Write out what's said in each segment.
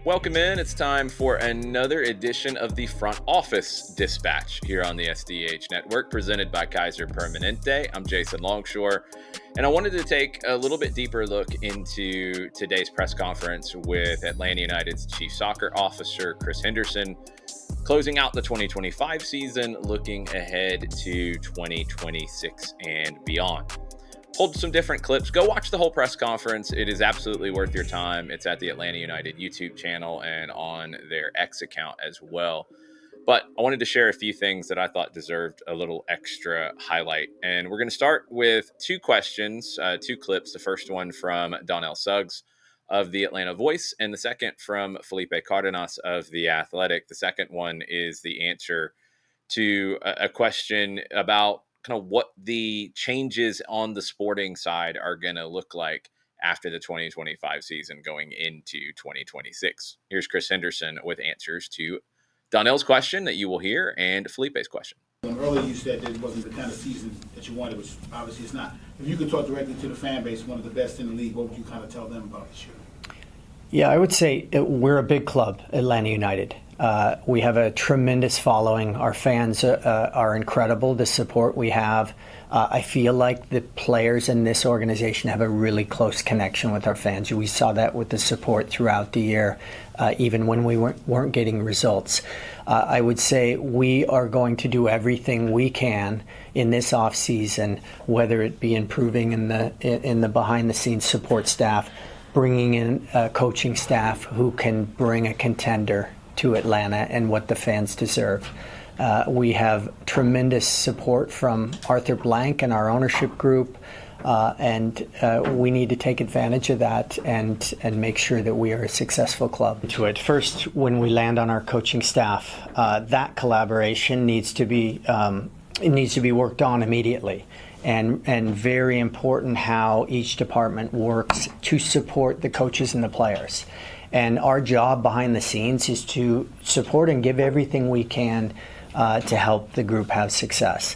Welcome in. It's time for another edition of the Front Office Dispatch here on the SDH Network, presented by Kaiser Permanente. I'm Jason Longshore, and I wanted to take a little bit deeper look into today's press conference with Atlanta United's Chief Soccer Officer, Chris Henderson, closing out the 2025 season, looking ahead to 2026 and beyond. Pulled some different clips. Go watch the whole press conference. It is absolutely worth your time. It's at the Atlanta United YouTube channel and on their X account as well. But I wanted to share a few things that I thought deserved a little extra highlight. And we're going to start with two questions, two clips. The first one from Donnell Suggs of the Atlanta Voice, and the second from Felipe Cardenas of the Athletic. The second one is the answer to a question about kind of what the changes on the sporting side are going to look like after the 2025 season going into 2026. Here's Chris Henderson with answers to Donnell's question that you will hear and Felipe's question. Earlier you said that it wasn't the kind of season that you wanted, which obviously it's not. If you could talk directly to the fan base, one of the best in the league, what would you kind of tell them about this year? Yeah, I would say we're a big club, Atlanta United. We have a tremendous following. Our fans are incredible, the support we have. I feel like the players in this organization have a really close connection with our fans. We saw that with the support throughout the year, even when we weren't getting results. I would say we are going to do everything we can in this offseason, whether it be improving in the behind-the-scenes support staff, bringing in a coaching staff who can bring a contender to Atlanta and what the fans deserve. We have tremendous support from Arthur Blank and our ownership group, and we need to take advantage of that and make sure that we are a successful club. To it first, when we land on our coaching staff, that collaboration needs to be worked on immediately. And very important how each department works to support the coaches and the players. And our job behind the scenes is to support and give everything we can to help the group have success.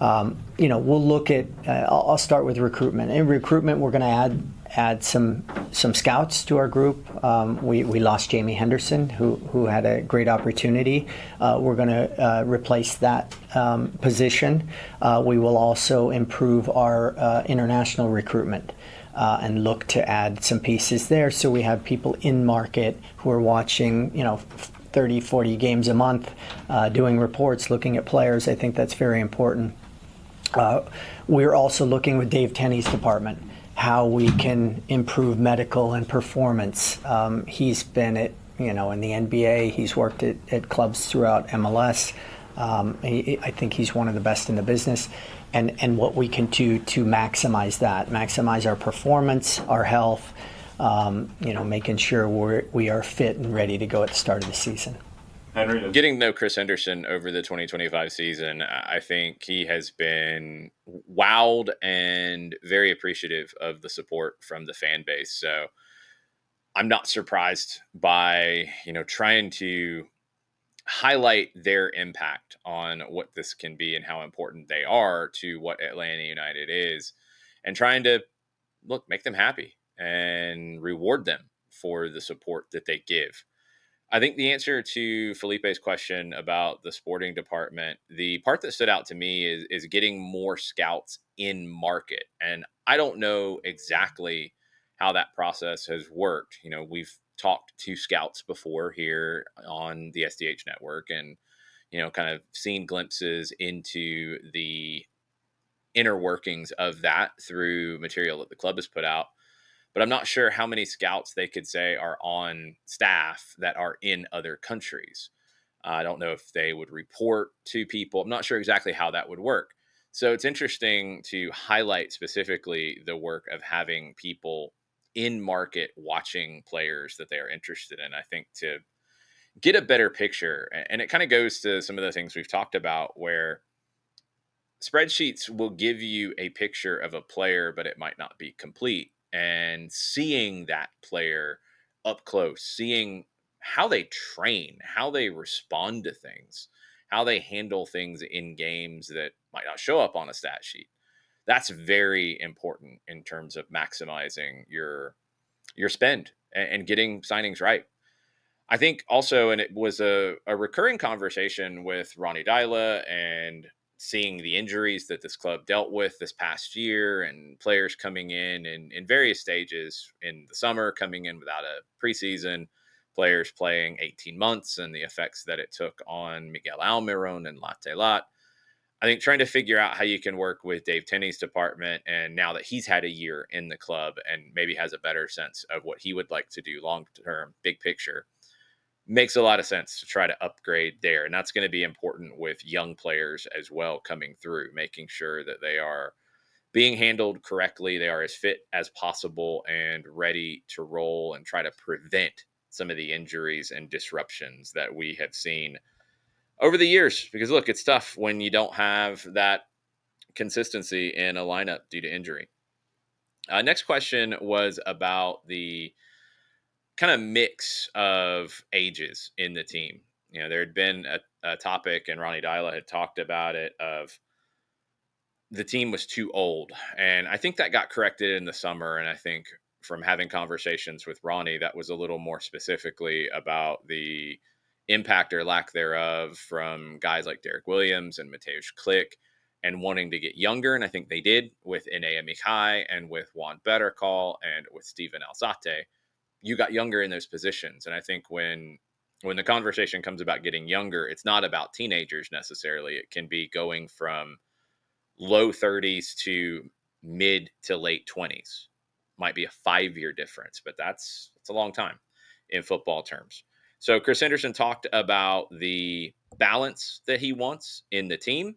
We'll look at, I'll start with recruitment. In recruitment, we're going to add some scouts to our group. We lost Jamie Henderson, who had a great opportunity. We're going to replace that position. We will also improve our international recruitment and look to add some pieces there, so we have people in market who are watching 30, 40 games a month, doing reports, looking at players. I think that's very important. We're also looking with Dave Tenney's department how we can improve medical and performance. He's been in the NBA. He's worked at clubs throughout MLS. I think he's one of the best in the business. And what we can do to maximize our performance, our health, making sure we are fit and ready to go at the start of the season. Henry, getting to know Chris Henderson over the 2025 season, I think he has been wowed and very appreciative of the support from the fan base. So I'm not surprised by, trying to highlight their impact on what this can be and how important they are to what Atlanta United is, and trying to make them happy and reward them for the support that they give. I think the answer to Felipe's question about the sporting department, the part that stood out to me is getting more scouts in market. And I don't know exactly how that process has worked. We've talked to scouts before here on the SDH network and, kind of seen glimpses into the inner workings of that through material that the club has put out. But I'm not sure how many scouts they could say are on staff that are in other countries. I don't know if they would report to people. I'm not sure exactly how that would work. So it's interesting to highlight specifically the work of having people in market watching players that they are interested in. I think to get a better picture, and it kind of goes to some of the things we've talked about where spreadsheets will give you a picture of a player, but it might not be complete. And seeing that player up close, seeing how they train, how they respond to things, how they handle things in games that might not show up on a stat sheet. That's very important in terms of maximizing your spend and getting signings right. I think also, and it was a recurring conversation with Ronnie Dyla and seeing the injuries that this club dealt with this past year and players coming in various stages in the summer, coming in without a preseason, players playing 18 months and the effects that it took on Miguel Almiron and Latte Lat. I think trying to figure out how you can work with Dave Tenney's department, and now that he's had a year in the club and maybe has a better sense of what he would like to do long term, big picture, makes a lot of sense to try to upgrade there. And that's going to be important with young players as well coming through, making sure that they are being handled correctly, they are as fit as possible and ready to roll and try to prevent some of the injuries and disruptions that we have seen over the years. Because look, it's tough when you don't have that consistency in a lineup due to injury. Next question was about the kind of mix of ages in the team. You know, there had been a topic, and Ronnie Dyla had talked about it, of the team was too old. And I think that got corrected in the summer. And I think from having conversations with Ronnie, that was a little more specifically about the impact or lack thereof from guys like Derek Williams and Mateusz Klich and wanting to get younger. And I think they did with Inea Mikai and with Juan Bettercall and with Steven Alzate. You got younger in those positions. And I think when the conversation comes about getting younger, it's not about teenagers necessarily. It can be going from low 30s to mid to late 20s. Might be a 5-year difference, but it's a long time in football terms. So Chris Henderson talked about the balance that he wants in the team.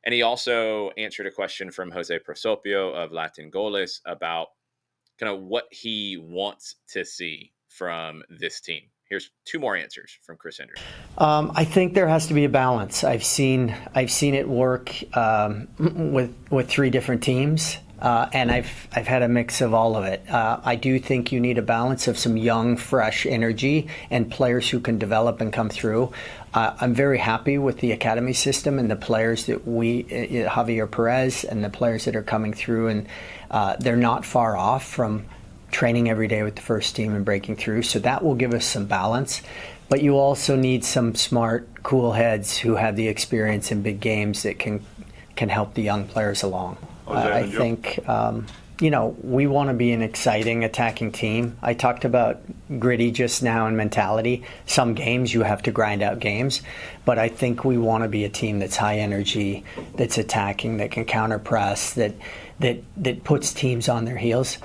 And he also answered a question from Jose Prosopio of Latin Goles about kind of what he wants to see from this team. Here's 2 more answers from Chris Henderson. I think there has to be a balance. I've seen it work with 3 different teams, and I've had a mix of all of it. I do think you need a balance of some young, fresh energy and players who can develop and come through. I'm very happy with the academy system and the players that Javier Perez and the players that are coming through, and they're not far off from training every day with the first team and breaking through. So that will give us some balance. But you also need some smart, cool heads who have the experience in big games that can help the young players along. I think, we want to be an exciting attacking team. I talked about gritty just now and mentality. Some games you have to grind out games, but I think we want to be a team that's high energy, that's attacking, that can counter press, that puts teams on their heels.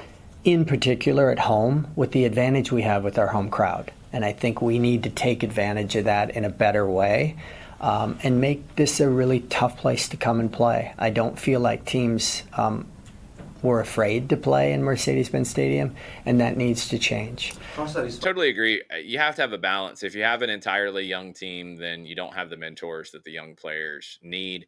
In particular at home, with the advantage we have with our home crowd. And I think we need to take advantage of that in a better way and make this a really tough place to come and play. I don't feel like teams were afraid to play in Mercedes-Benz Stadium, and that needs to change. Totally agree. You have to have a balance. If you have an entirely young team, then you don't have the mentors that the young players need.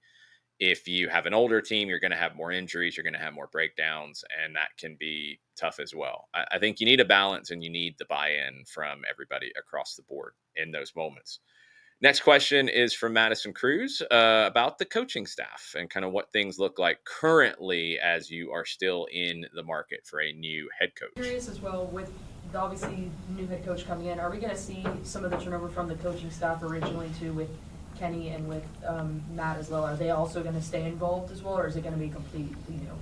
If you have an older team, you're going to have more injuries, you're going to have more breakdowns, and that can be tough as well. I think you need a balance and you need the buy-in from everybody across the board in those moments. Next question is from Madison Cruz about the coaching staff and kind of what things look like currently as you are still in the market for a new head coach. Curious as well, with the obviously new head coach coming in, are we going to see some of the turnover from the coaching staff originally too, with Kenny and with Matt as well? Are they also going to stay involved as well, or is it going to be completely new?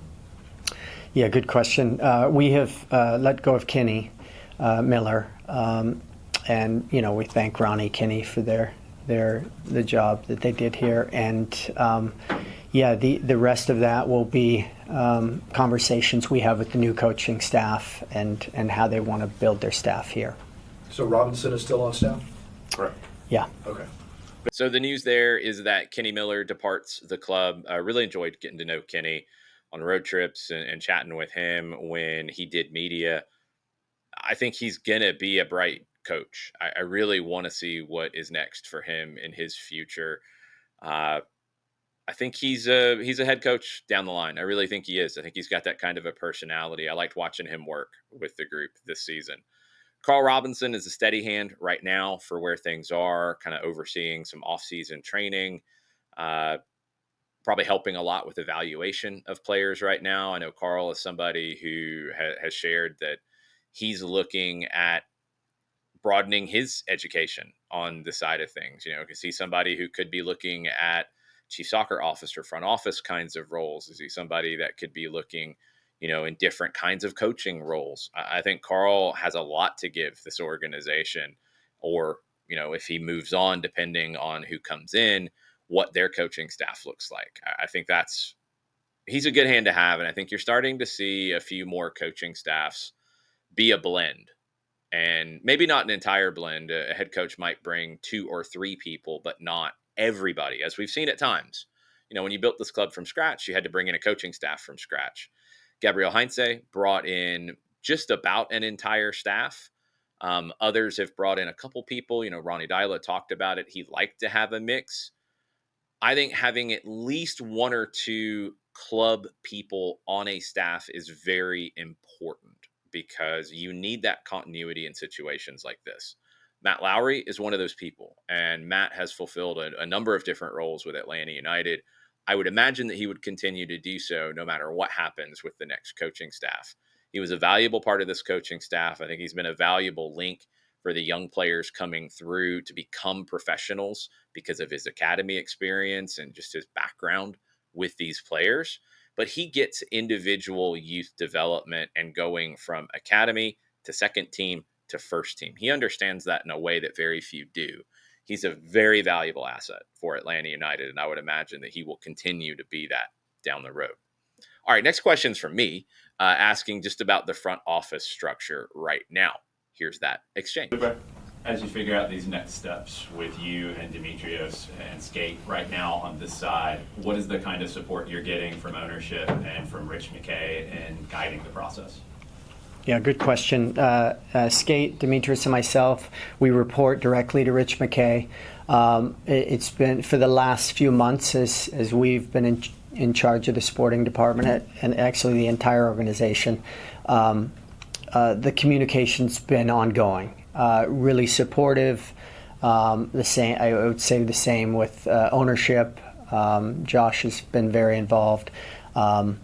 Yeah, good question. We have let go of Kenny Miller, and we thank Ronnie, Kenny for the job that they did here. And the rest of that will be conversations we have with the new coaching staff and how they want to build their staff here. So Robinson is still on staff? Correct. Yeah. Okay. So the news there is that Kenny Miller departs the club. I really enjoyed getting to know Kenny on road trips and chatting with him when he did media. I think he's going to be a bright coach. I really want to see what is next for him in his future. I think he's a head coach down the line. I really think he is. I think he's got that kind of a personality. I liked watching him work with the group this season. Carl Robinson is a steady hand right now for where things are, kind of overseeing some off-season training, probably helping a lot with evaluation of players right now. I know Carl is somebody who has shared that he's looking at broadening his education on the side of things. Is he somebody who could be looking at chief soccer officer, front office kinds of roles? Is he somebody that could be looking, in different kinds of coaching roles? I think Carl has a lot to give this organization, or, if he moves on, depending on who comes in, what their coaching staff looks like. I think he's a good hand to have. And I think you're starting to see a few more coaching staffs be a blend, and maybe not an entire blend. A head coach might bring 2 or 3 people, but not everybody, as we've seen at times. When you built this club from scratch, you had to bring in a coaching staff from scratch. Gabriel Heinze brought in just about an entire staff. Others have brought in a couple people. Ronnie Dyla talked about it. He liked to have a mix. I think having at least 1 or 2 club people on a staff is very important, because you need that continuity in situations like this. Matt Lowry is one of those people, and Matt has fulfilled a number of different roles with Atlanta United. I would imagine that he would continue to do so no matter what happens with the next coaching staff. He was a valuable part of this coaching staff. I think he's been a valuable link for the young players coming through to become professionals because of his academy experience and just his background with these players. But he gets individual youth development and going from academy to second team to first team. He understands that in a way that very few do. He's a very valuable asset for Atlanta United, and I would imagine that he will continue to be that down the road. All right, next question's from me, asking just about the front office structure right now. Here's that exchange. As you figure out these next steps with you and Demetrios and Skate right now on this side, what is the kind of support you're getting from ownership and from Rich McKay in guiding the process? Yeah, good question. Skate, Demetrius, and myself, we report directly to Rich McKay. It's been for the last few months as we've been in charge of the sporting department and actually the entire organization. The communication's been ongoing, really supportive. The same, I would say, the same with ownership. Josh has been very involved. And,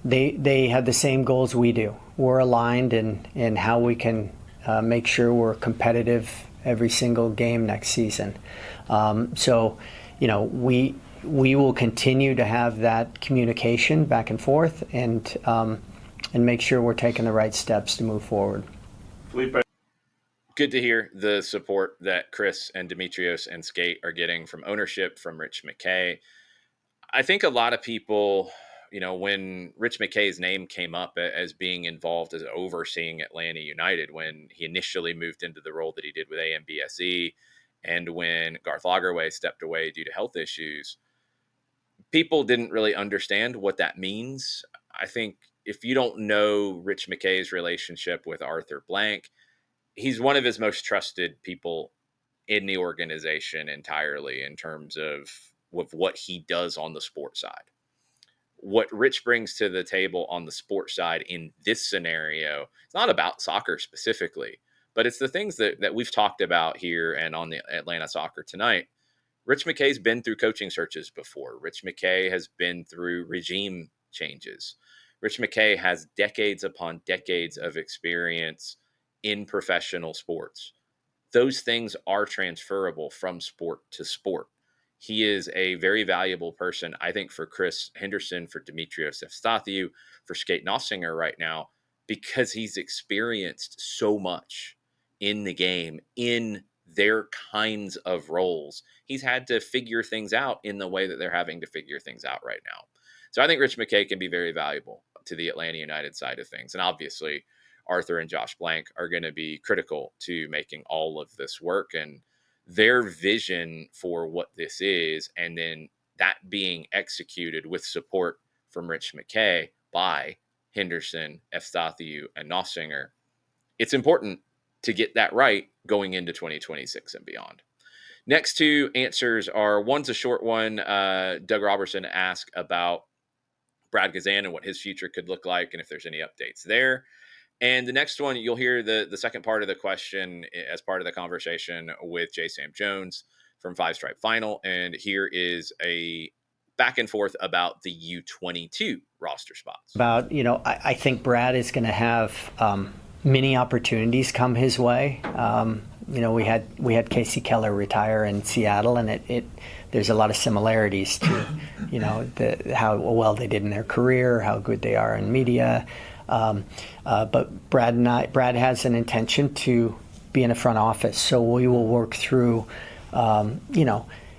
they have the same goals we do. We're aligned in how we can make sure we're competitive every single game next season. So, we will continue to have that communication back and forth and make sure we're taking the right steps to move forward. Felipe. Good to hear the support that Chris and Demetrios and Skate are getting from ownership, from Rich McKay. I think a lot of people, when Rich McKay's name came up as being involved as overseeing Atlanta United, when he initially moved into the role that he did with AMBSE, and when Garth Lagerwey stepped away due to health issues, people didn't really understand what that means. I think if you don't know Rich McKay's relationship with Arthur Blank, he's one of his most trusted people in the organization entirely in terms of what he does on the sports side. What Rich brings to the table on the sports side in this scenario, it's not about soccer specifically, but it's the things that we've talked about here and on the Atlanta Soccer Tonight. Rich McKay's been through coaching searches before. Rich McKay has been through regime changes. Rich McKay has decades upon decades of experience in professional sports. Those things are transferable from sport to sport. He is a very valuable person, I think, for Chris Henderson, for Demetrios Efstathiou, for Skate Nossinger right now, because he's experienced so much in the game, in their kinds of roles. He's had to figure things out in the way that they're having to figure things out right now. So I think Rich McKay can be very valuable to the Atlanta United side of things. And obviously, Arthur and Josh Blank are going to be critical to making all of this work, and their vision for what this is, and then that being executed with support from Rich McKay by Henderson, Efstathiou, and Nossinger. It's important to get that right going into 2026 and beyond. Next two answers are, one's a short one. Doug Robertson asked about Brad Gazan and what his future could look like and if there's any updates there. And the next one, you'll hear the second part of the question as part of the conversation with J. Sam Jones from Five Stripe Final. And here is a back and forth about the U22 roster spots. I think Brad is going to have many opportunities come his way. We had Casey Keller retire in Seattle, and there's a lot of similarities to, how well they did in their career, how good they are in media. But Brad has an intention to be in a front office, so we will work through,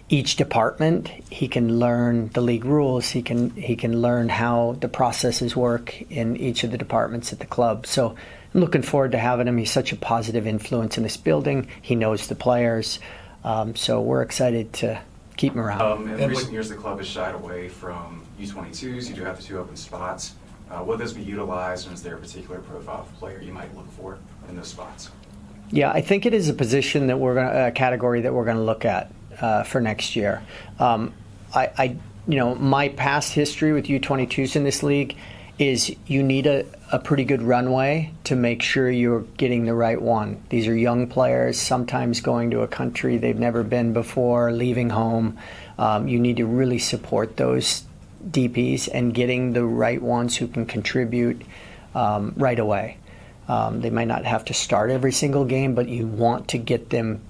each department. He can learn the league rules. He can learn how the processes work in each of the departments at the club. So I'm looking forward to having him. He's such a positive influence in this building. He knows the players. So we're excited to keep him around. In recent years, the club has shied away from U22s. You do have the 2 open spots. Will those be utilized, and is there a particular profile of player you might look for in those spots? Yeah, I think it is a position that a category that we're going to look at for next year. My past history with U22s in this league is you need a pretty good runway to make sure you're getting the right one. These are young players, sometimes going to a country they've never been before, leaving home. You need to really support those DPs and getting the right ones who can contribute right away. They might not have to start every single game, but you want to get them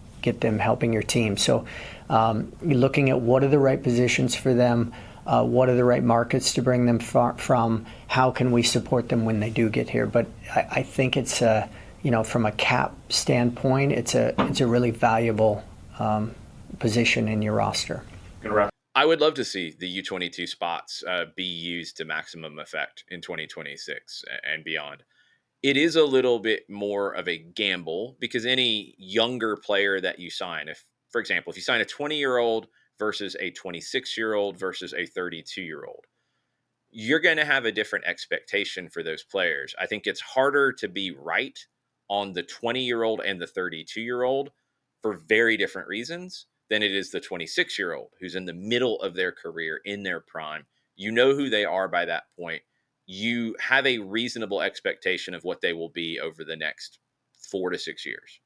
helping your team. So you're looking at what are the right positions for them, what are the right markets to bring them from, how can we support them when they do get here. But I think it's from a cap standpoint, it's a really valuable position in your roster. I would love to see the U22 spots be used to maximum effect in 2026 and beyond. It is a little bit more of a gamble because any younger player that you sign, for example, if you sign a 20-year-old versus a 26-year-old versus a 32-year-old, you're going to have a different expectation for those players. I think it's harder to be right on the 20-year-old and the 32-year-old for very different reasons than it is the 26-year-old who's in the middle of their career, in their prime. You know who they are by that point. You have a reasonable expectation of what they will be over the next 4 to 6 years.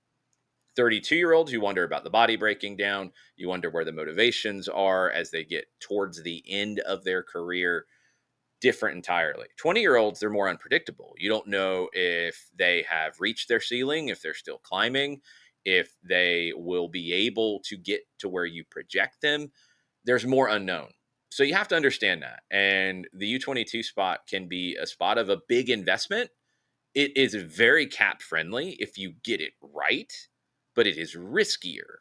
32-year-olds, you wonder about the body breaking down. You wonder where the motivations are as they get towards the end of their career. Different entirely. 20-year-olds, they're more unpredictable. You don't know if they have reached their ceiling, if they're still climbing, if they will be able to get to where you project them. There's more unknown. So you have to understand that. And the U22 spot can be a spot of a big investment. It is very cap friendly if you get it right, but it is riskier.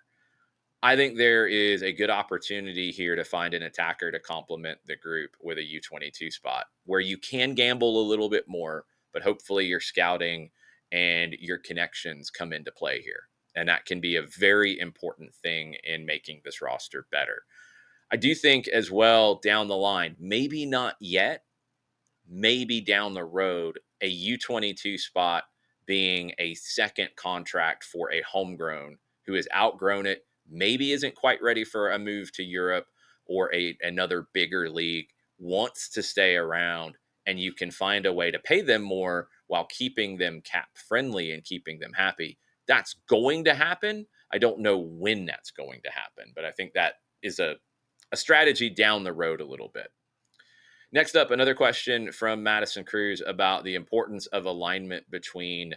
I think there is a good opportunity here to find an attacker to complement the group with a U22 spot where you can gamble a little bit more, but hopefully your scouting and your connections come into play here. And that can be a very important thing in making this roster better. I do think as well down the line, maybe not yet, maybe down the road, a U22 spot being a second contract for a homegrown who has outgrown it, maybe isn't quite ready for a move to Europe or another bigger league, wants to stay around, and you can find a way to pay them more while keeping them cap friendly and keeping them happy. That's going to happen. I don't know when that's going to happen, but I think that is a strategy down the road a little bit. Next up, another question from Madison Cruz about the importance of alignment between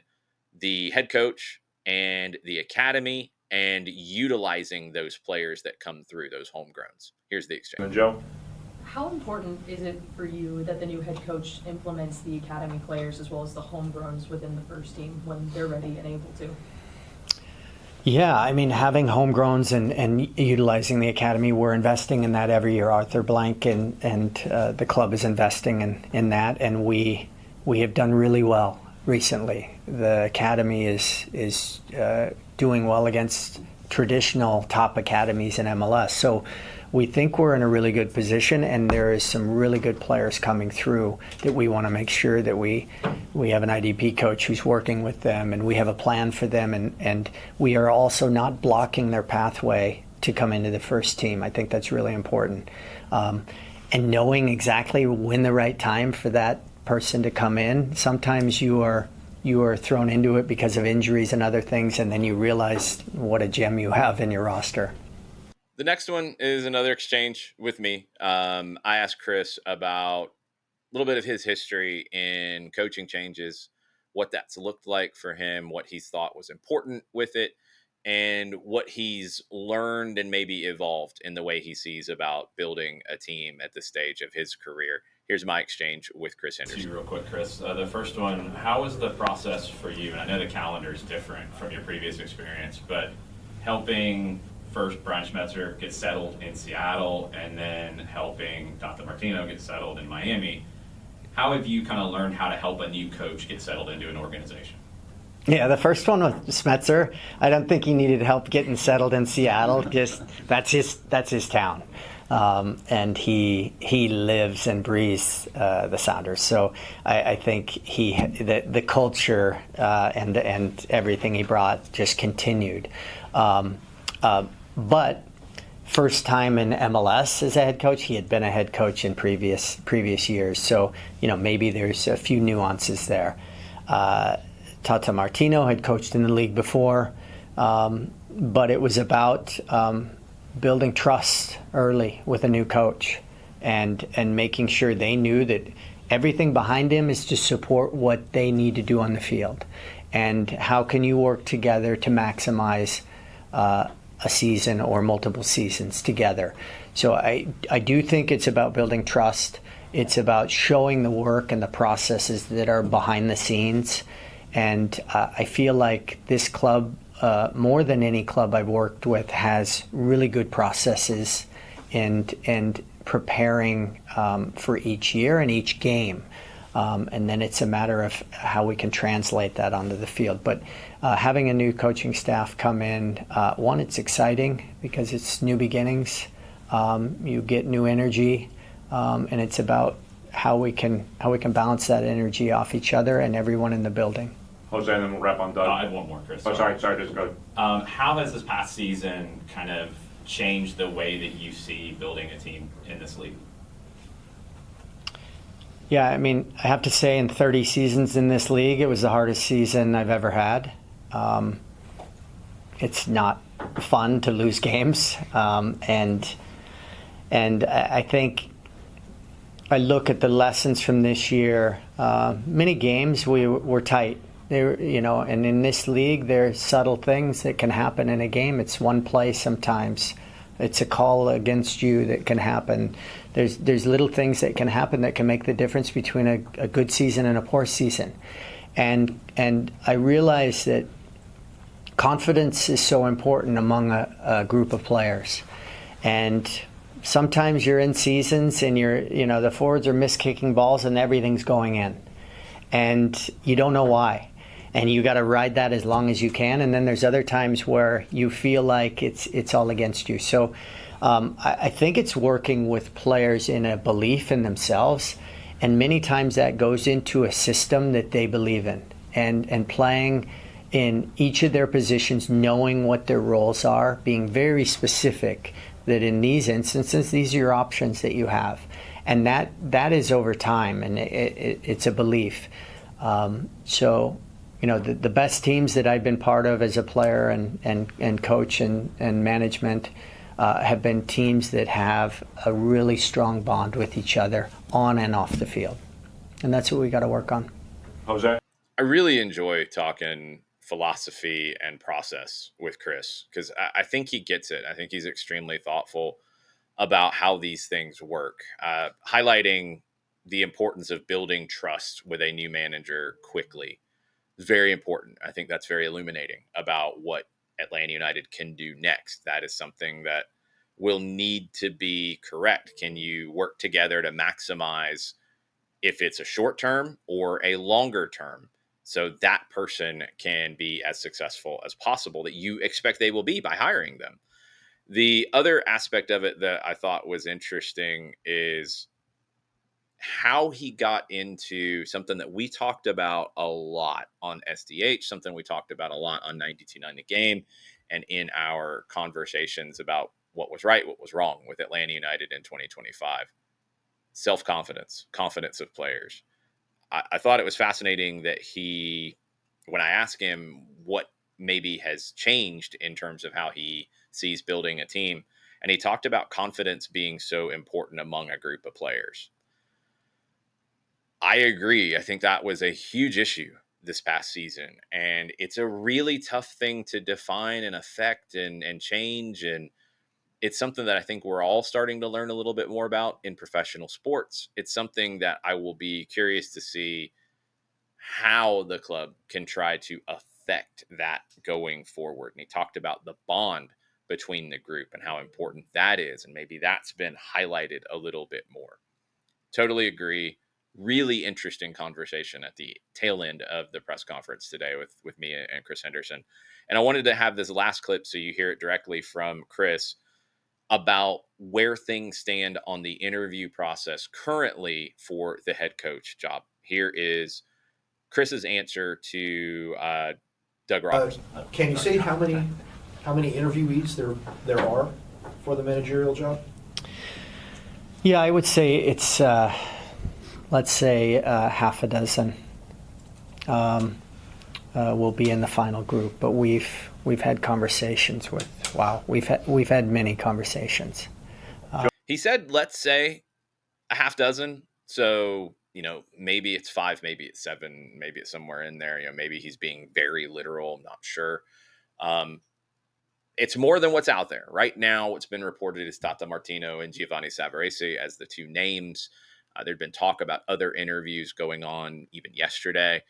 the head coach and the academy and utilizing those players that come through, those homegrowns. Here's the exchange. Joe? How important is it for you that the new head coach implements the academy players as well as the homegrowns within the first team when they're ready and able to? Yeah, I mean, having homegrowns and utilizing the academy, we're investing in that every year. Arthur Blank and the club is investing in that, and we have done really well recently. The academy is doing well against traditional top academies in MLS. So we think we're in a really good position, and there is some really good players coming through that we want to make sure that we have an IDP coach who's working with them, and we have a plan for them, and we are also not blocking their pathway to come into the first team. I think that's really important. And knowing exactly when the right time for that person to come in. Sometimes you are thrown into it because of injuries and other things, and then you realize what a gem you have in your roster. The next one is another exchange with me. I asked Chris about a little bit of his history in coaching changes what that's looked like for him, what he's thought was important with it, and what he's learned and maybe evolved in the way he sees about building a team at this stage of his career. Here's my exchange with Chris Henderson. Two real quick, Chris. The first one, how was the process for you? And I know the calendar is different from your previous experience, but helping first Brian Schmetzer get settled in Seattle and then helping Dante Martino get settled in Miami. How have you kind of learned how to help a new coach get settled into an organization? Yeah, the first one with Schmetzer, I don't think he needed help getting settled in Seattle. Just that's his town, and he lives and breathes the Sounders. So I think the culture and everything he brought just continued. But first time in MLS as a head coach, he had been a head coach in previous years. So maybe there's a few nuances there. Tata Martino had coached in the league before, but it was about building trust early with a new coach and making sure they knew that everything behind him is to support what they need to do on the field. And how can you work together to maximize a season or multiple seasons together? So I do think it's about building trust. It's about showing the work and the processes that are behind the scenes. And I feel like this club, more than any club I've worked with, has really good processes and preparing for each year and each game. And then it's a matter of how we can translate that onto the field. But having a new coaching staff come in, one, it's exciting because it's new beginnings. You get new energy, and it's about how we can balance that energy off each other and everyone in the building. Jose, and then we'll wrap on Doug. I have one more, Chris. Oh, sorry, just go. How has this past season kind of changed the way that you see building a team in this league? Yeah, I mean, I have to say in 30 seasons in this league, it was the hardest season I've ever had. It's not fun to lose games. And I think I look at the lessons from this year. Many games we were tight. And in this league, there's subtle things that can happen in a game. It's one play sometimes. It's a call against you that can happen. There's little things that can happen that can make the difference between a good season and a poor season. And I realize that confidence is so important among a group of players. And sometimes you're in seasons and the forwards are miskicking balls and everything's going in. And you don't know why. And you got to ride that as long as you can. And then there's other times where you feel like it's all against you. So I think it's working with players in a belief in themselves. And many times that goes into a system that they believe in and playing in each of their positions, knowing what their roles are, being very specific that in these instances, these are your options that you have. And that is over time, and it's a belief. So the best teams that I've been part of as a player and coach and management have been teams that have a really strong bond with each other on and off the field. And that's what we got to work on. Jose? I really enjoy talking philosophy and process with Chris because I think he gets it. I think he's extremely thoughtful about how these things work, highlighting the importance of building trust with a new manager quickly. Very important. I think that's very illuminating about what Atlanta United can do next. That is something that will need to be correct. Can you work together to maximize if it's a short term or a longer term so that person can be as successful as possible that you expect they will be by hiring them? The other aspect of it that I thought was interesting is how he got into something that we talked about a lot on SDH, something we talked about a lot on 92.9 The Game, and in our conversations about what was right, what was wrong with Atlanta United in 2025. Self-confidence, confidence of players. I thought it was fascinating that when I asked him what maybe has changed in terms of how he sees building a team, and he talked about confidence being so important among a group of players. I agree. I think that was a huge issue this past season. And it's a really tough thing to define and affect and change. And it's something that I think we're all starting to learn a little bit more about in professional sports. It's something that I will be curious to see how the club can try to affect that going forward. And he talked about the bond between the group and how important that is. And maybe that's been highlighted a little bit more. Totally agree. Really interesting conversation at the tail end of the press conference today with me and Chris Henderson. And I wanted to have this last clip so you hear it directly from Chris about where things stand on the interview process currently for the head coach job. Here is Chris's answer to Doug Roberts. Can you say how many interviewees there are for the managerial job? Yeah, I would say it's, let's say, half a dozen will be in the final group. But we've had conversations with. Wow, we've had many conversations. He said, let's say a half dozen. So, maybe it's 5, maybe it's 7, maybe it's somewhere in there. Maybe he's being very literal. I'm not sure. It's more than what's out there. Right now, what's been reported is Tata Martino and Giovanni Savarese as the 2 names. There'd been talk about other interviews going on even yesterday.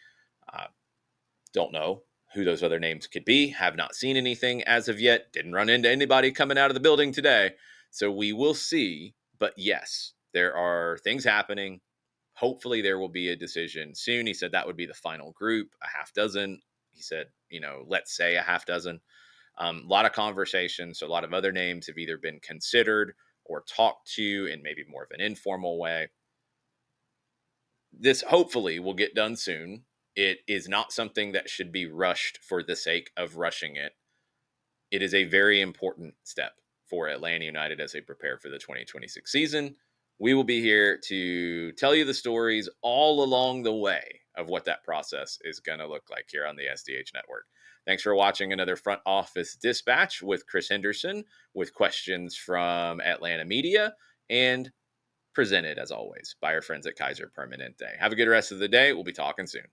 Don't know who those other names could be. Have not seen anything as of yet. Didn't run into anybody coming out of the building today. So we will see. But yes, there are things happening. Hopefully there will be a decision soon. He said that would be the final group, a half dozen. He said, let's say a half dozen. A lot of conversations. A lot of other names have either been considered or talked to in maybe more of an informal way. This hopefully will get done soon. It is not something that should be rushed for the sake of rushing it. It is a very important step for Atlanta United as they prepare for the 2026 season. We will be here to tell you the stories all along the way of what that process is going to look like here on the SDH Network. Thanks for watching another Front Office Dispatch with Chris Henderson, with questions from Atlanta media, and presented, as always, by our friends at Kaiser Permanente. Have a good rest of the day. We'll be talking soon.